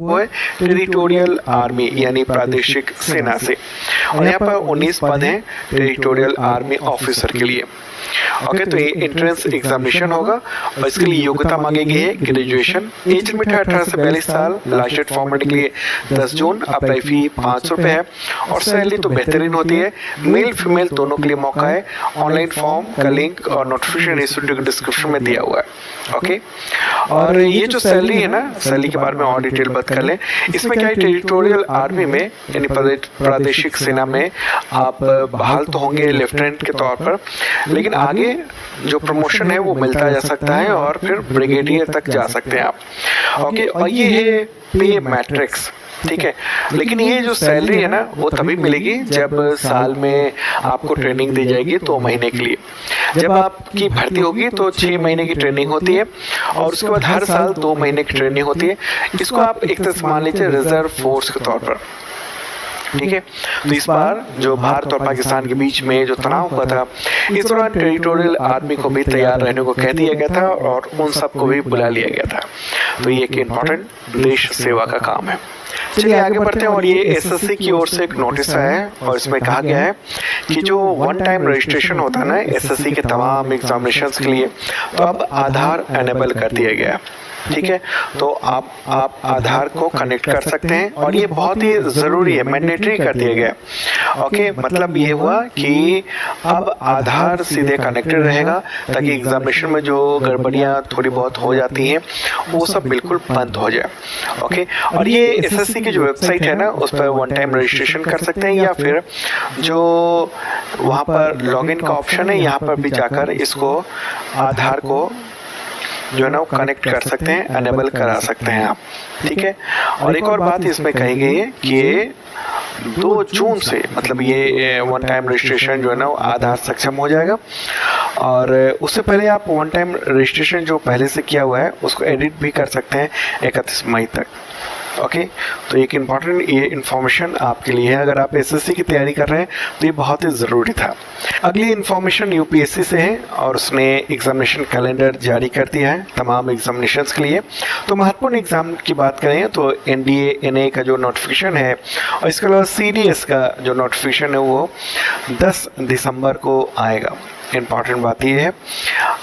वो है territorial army यानी प्रादेशिक सेना से। और यहाँ पर 19 पद हैं टेरिटोरियल आर्मी ऑफिसर के लिए। ओके, तो ये एंट्रेंस एग्जामिनेशन होगा और इसके लिए योग्यता मांगी गई है ग्रेजुएशन, एज लिमिट है 18 से 42 साल, लास्ट डेट फॉर्मेट के लिए 10 जून, अप्लाई फी 500 रुपये है और सैलरी तो बेहतरीन होती है। मेल फीमेल दोनों के लिए मौका है। ऑनलाइन फॉर्म का लिंक और नोटिफिकेशन इस वीडियो के डिस्क्रिप्शन में दिया हुआ है। ओके, और ये जो सैलरी है ना, सैलरी के बारे में और डिटेल बात कर लें। इसमें क्या है, टेरिटोरियल आर्मी में यानी प्रादेशिक सेना में आप बहाल तो होंगे लेफ्टिनेंट के तौर पर, लेकिन आगे जो प्रमोशन है वो मिलता जा सकता है और फिर ब्रिगेडियर तक जा सकते हैं आप। ओके, और ये है पे मैट्रिक्स, ठीक है। लेकिन ये जो सैलरी है ना वो तभी मिलेगी जब साल में आपको ट्रेनिंग दी जाएगी 2 महीने के लिए। जब आपकी भर्ती होगी तो 6 महीने की ट्रेनिंग होती है और उसके बाद हर साल 2 महीने की ट्रेनिंग होती है। इसको आप एक तरह से मान लीजिए रिजर्व फोर्स के तौर पर, ठीक है। तो इस बार जो भारत और पाकिस्तान के बीच में जो तनाव हुआ था, इस दौरान टेरिटोरियल आर्मी को भी तैयार रहने को कह दिया गया था और उन सबको भी बुला लिया गया था। तो ये एक इम्पोर्टेंट देश सेवा का काम है। चलिए आगे बढ़ते हैं। और ये एसएससी की ओर से एक नोटिस आया है और इसमें कहा गया है कि जो वन टाइम रजिस्ट्रेशन होता है ना एसएससी के तमाम एग्जामिनेशंस के लिए, तो अब आधार एनेबल कर दिया गया है, ठीक है। तो आप आधार को कनेक्ट कर सकते हैं और ये बहुत ही ज़रूरी है, मैंडेटरी कर दिया गया। ओके, मतलब ये हुआ कि अब आधार सीधे कनेक्टेड रहेगा ताकि एग्जामिनेशन में जो गड़बड़ियाँ थोड़ी बहुत हो जाती हैं वो सब बिल्कुल बंद हो जाए। ओके, और ये एसएससी की जो वेबसाइट है ना उस पर वन टाइम रजिस्ट्रेशन कर सकते हैं या फिर जो वहाँ पर लॉगिन का ऑप्शन है यहाँ पर भी जाकर इसको आधार को जो है ना वो कनेक्ट कर सकते हैं, अनेबल करा सकते हैं आप, ठीक है। और एक और बात इसमें कही गई है कि 2 जून से मतलब ये वन टाइम रजिस्ट्रेशन जो है ना वो आधार सक्षम हो जाएगा और उससे पहले आप वन टाइम रजिस्ट्रेशन जो पहले से किया हुआ है उसको एडिट भी कर सकते हैं 31 मई तक। ओके, तो एक इम्पॉर्टेंट ये इन्फॉर्मेशन आपके लिए है अगर आप एसएससी की तैयारी कर रहे हैं तो ये बहुत ही ज़रूरी था। अगली इन्फॉर्मेशन यूपीएससी से है और उसने एग्जामिनेशन कैलेंडर जारी कर दिया है तमाम एग्जामिनेशंस के लिए। तो महत्वपूर्ण एग्जाम की बात करें तो एनडीए एनए का जो नोटिफिकेशन है और इसके अलावा सीडीएस का जो नोटिफिकेशन है वो 10 दिसंबर को आएगा। इम्पॉर्टेंट बात ये है।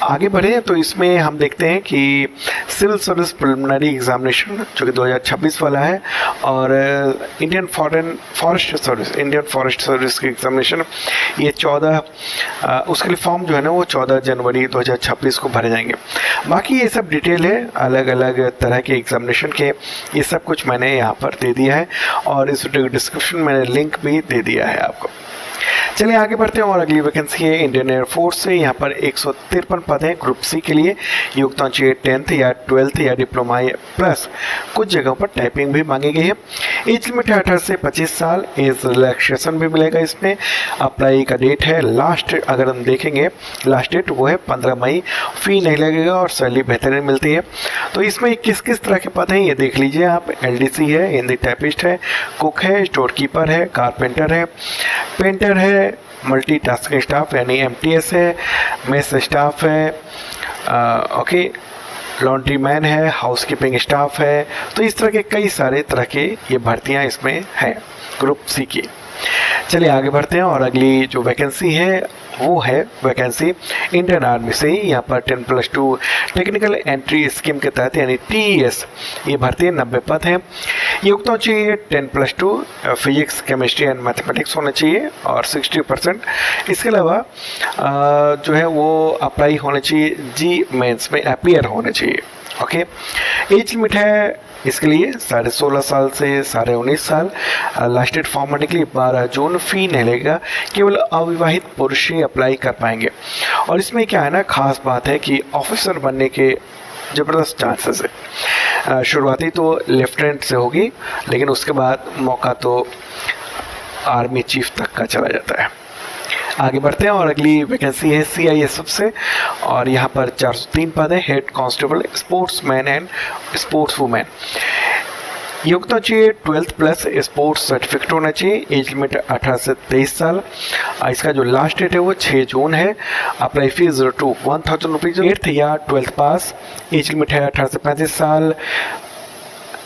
आगे बढ़े तो इसमें हम देखते हैं कि सिविल सर्विस प्रिलिमिनरी एग्जामिनेशन जो कि 2026 वाला है और इंडियन फॉरेस्ट सर्विस की एग्जामिनेशन ये 14 उसके लिए फॉर्म जो है ना वो 14 जनवरी 2026 को भरे जाएंगे। बाकी ये सब डिटेल है अलग अलग तरह के एग्जामिनेशन के, ये सब कुछ मैंने यहाँ पर दे दिया है और इस वीडियो के डिस्क्रिप्शन में मैंने लिंक भी दे दिया है आपको। चलिए आगे बढ़ते हैं और अगली वैकेंसी है इंडियन एयरफोर्स से। यहाँ पर 153 पद हैं ग्रुप सी के लिए। योग्यता चाहिए 10th या 12th या डिप्लोमा प्लस कुछ जगहों पर टाइपिंग भी मांगी गई है। एज लिमिट है 18 से 25 साल। एज रिलैक्सेशन भी मिलेगा इसमें। अप्लाई का डेट है लास्ट, अगर हम देखेंगे लास्ट डेट वो है 15 मई। फी नहीं लगेगा और सैलरी बेहतरीन मिलती है। तो इसमें किस किस तरह के पद हैं ये देख लीजिए आप। एलडीसी है, हिंदी टाइपिस्ट है, कुक है, स्टोर कीपर है, कारपेंटर है, पेंटर है, मल्टीटास्किंग स्टाफ यानी एमटीएस है, मेस स्टाफ है, ओके, लॉन्ड्री मैन है, हाउसकीपिंग स्टाफ है। तो इस तरह के कई सारे तरह के ये भर्तियां इसमें हैं ग्रुप सी की। चलिए आगे बढ़ते हैं और अगली जो वैकेंसी है वो है वैकेंसी इंडियन आर्मी से ही। यहाँ पर 10+2 टेक्निकल एंट्री स्कीम के तहत यानी टीईएस ये भर्ती है। 90 पद हैं। योग्यता चाहिए 10+2 फिजिक्स केमिस्ट्री एंड मैथमेटिक्स होना चाहिए और 60%। इसके अलावा जो है वो अप्लाई होना चाहिए जी मेंस में अपीयर होने चाहिए। ओके, एज लिमिट है इसके लिए 16.5 साल से 19.5 साल। लास्ट डेट फॉर्म भरने के लिए 12 जून। फी नहीं लगेगा, केवल अविवाहित पुरुष ही अप्लाई कर पाएंगे। और इसमें क्या है ना खास बात है कि ऑफिसर बनने के ज़बरदस्त चांसेस है। शुरुआती तो लेफ्टिनेंट से होगी लेकिन उसके बाद मौका तो आर्मी चीफ तक का चला जाता है। आगे बढ़ते हैं और अगली वैकेंसी है सीआईएसएफ से और यहाँ पर 403 पद है। Head constable, sportsman and sports women. योग्यता चाहिए 12th प्लस स्पोर्ट्स सर्टिफिकेट होना चाहिए। एज लिमिट 18 से 23 साल। इसका जो लास्ट डेट है वो 6 जून है। Apply fees 1000 rupees. 8th या 12th पास। एज लिमिट है 18 से 35 साल।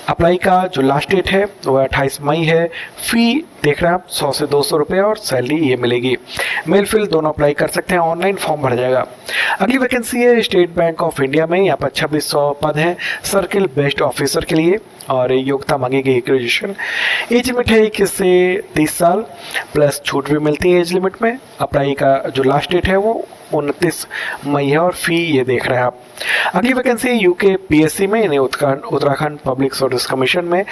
अप्लाई का जो लास्ट डेट है वो 28 मई है। फ़ी देख रहे हैं आप 100 से 200 रुपये और सैलरी ये मिलेगी। मेल फिल दोनों अप्लाई कर सकते हैं, ऑनलाइन फॉर्म भर जाएगा। अगली वैकेंसी है स्टेट बैंक ऑफ इंडिया में। यहाँ पर 2600 पद हैं सर्किल बेस्ड ऑफिसर के लिए और योग्यता मांगी गई ग्रेजुएशन। एज लिमिट है 21 से 30 साल प्लस छूट भी मिलती है एज लिमिट में। अप्लाई का जो लास्ट डेट है वो 29 मई है और फ़ी ये देख रहे हैं आप। अगली वैकेंसी यूके पीएससी में यानी उत्तराखंड पब्लिक सर्विस कमीशन में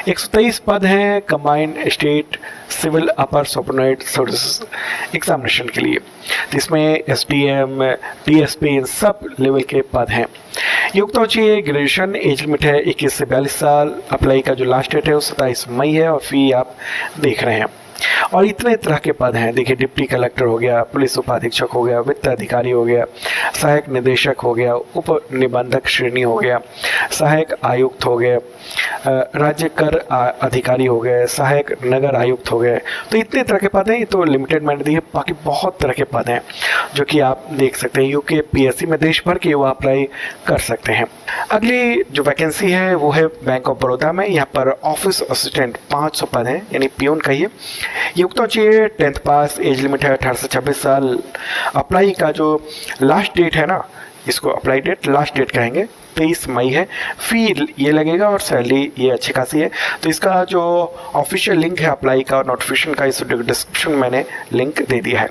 123 पद हैं कंबाइंड स्टेट सिविल अपर सुपरवाइजर सर्विस एग्जामिनेशन के लिए। जिसमें एसडीएम टीएसपी इन सब लेवल के पद हैं। योग्यता चाहिए ग्रेजुएशन। एज लिमिट है 21 से 42 साल। अप्लाई का जो लास्ट डेट है वो 27 मई है और फ़ी आप देख रहे हैं। और इतने तरह के पद हैं, देखिए डिप्टी कलेक्टर हो गया, पुलिस उपाधीक्षक हो गया, वित्त अधिकारी हो गया, सहायक निदेशक हो गया, उप निबंधक श्रेणी हो गया, सहायक आयुक्त हो गया, राज्य कर अधिकारी हो गए, सहायक नगर आयुक्त हो गए। तो इतने तरह के पद हैं। ये तो लिमिटेड मैंने दिए, बाकी बहुत तरह के पद हैं जो कि आप देख सकते हैं। यूके पीएससी में देश भर के वो अप्लाई कर सकते हैं। अगली जो वैकेंसी है वो है बैंक ऑफ बड़ौदा में। यहाँ पर ऑफिस असिस्टेंट 500 पद हैं यानी पियून कहिए। योग्यता चाहिए 10th पास। एज लिमिट है 18 से 26 साल। अप्लाई का जो लास्ट डेट है ना, इसको अप्लाई डेट लास्ट डेट कहेंगे, 23 मई है। फ़ी ये लगेगा और सैलरी ये अच्छी खासी है। तो इसका जो ऑफिशियल लिंक है अप्लाई का और नोटिफिकेशन का इस डिस्क्रिप्शन में मैंने लिंक दे दिया है।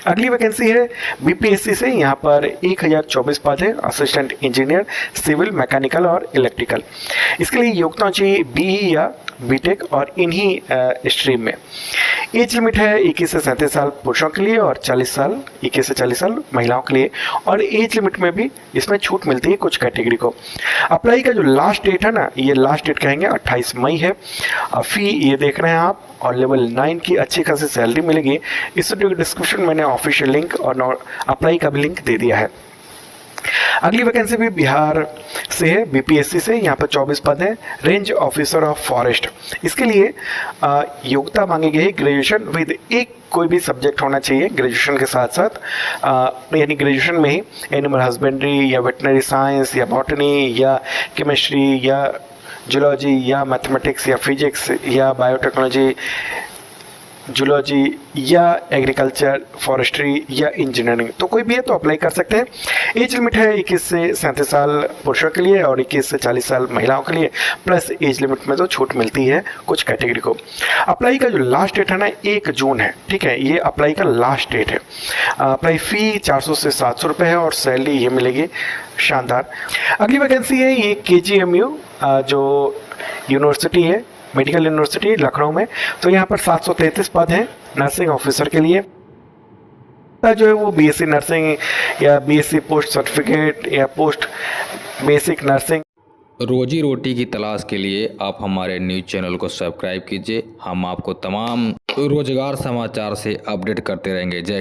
अगली वैकेंसी है बीपीएससी से। यहाँ पर 1024 पद है असिस्टेंट इंजीनियर सिविल मैकेनिकल और इलेक्ट्रिकल। इसके लिए योग्यता चाहिए बीई या बीटेक और इन्हीं स्ट्रीम में। एज लिमिट है 21 से 37 साल पुरुषों के लिए और 40 साल 21 से 40 साल महिलाओं के लिए। और एज लिमिट में भी इसमें छूट मिलती है कुछ कैटेगरी को। अप्लाई का जो लास्ट डेट है ना, ये लास्ट डेट कहेंगे 28 मई है। फ़ी ये देख रहे हैं आप और लेवल 9 की अच्छी खासी सैलरी मिलेगी। इस डिस्क्रिप्शन में मैंने ऑफिशियल लिंक और अप्लाई का भी लिंक दे दिया है। अगली वैकेंसी भी बिहार से है बीपीएससी से। यहाँ पर 24 पद हैं रेंज ऑफिसर ऑफ फॉरेस्ट। इसके लिए योग्यता मांगी गई है ग्रेजुएशन विद एक कोई भी सब्जेक्ट होना चाहिए ग्रेजुएशन के साथ साथ, यानी ग्रेजुएशन में ही एनिमल हस्बेंड्री या वेटनरी साइंस या बॉटनी या केमिस्ट्री या जूलॉजी या मैथमेटिक्स या फिजिक्स या बायोटेक्नोलॉजी जूलॉजी या एग्रीकल्चर फॉरेस्ट्री या इंजीनियरिंग, तो कोई भी है तो अप्लाई कर सकते हैं। एज लिमिट है 21 से 37 साल पुरुषों के लिए और 21 से 40 साल महिलाओं के लिए। प्लस एज लिमिट में तो छूट मिलती है कुछ कैटेगरी को। अप्लाई का जो लास्ट डेट है ना 1 जून है, ठीक है, ये अप्लाई का लास्ट डेट है। अप्लाई फ़ी 400 से 700 रुपये है और सैलरी ये मिलेगी शानदार। अगली वैकेंसी है ये KGMU जो यूनिवर्सिटी है, मेडिकल यूनिवर्सिटी लखनऊ में। तो यहाँ पर 733 पद हैं नर्सिंग ऑफिसर के लिए। जो है वो बीएससी नर्सिंग या बीएससी पोस्ट सर्टिफिकेट या पोस्ट बेसिक नर्सिंग। रोजी रोटी की तलाश के लिए आप हमारे न्यूज़ चैनल को सब्सक्राइब कीजिए। हम आपको तमाम रोजगार समाचार से अपडेट करते रहेंगे। जय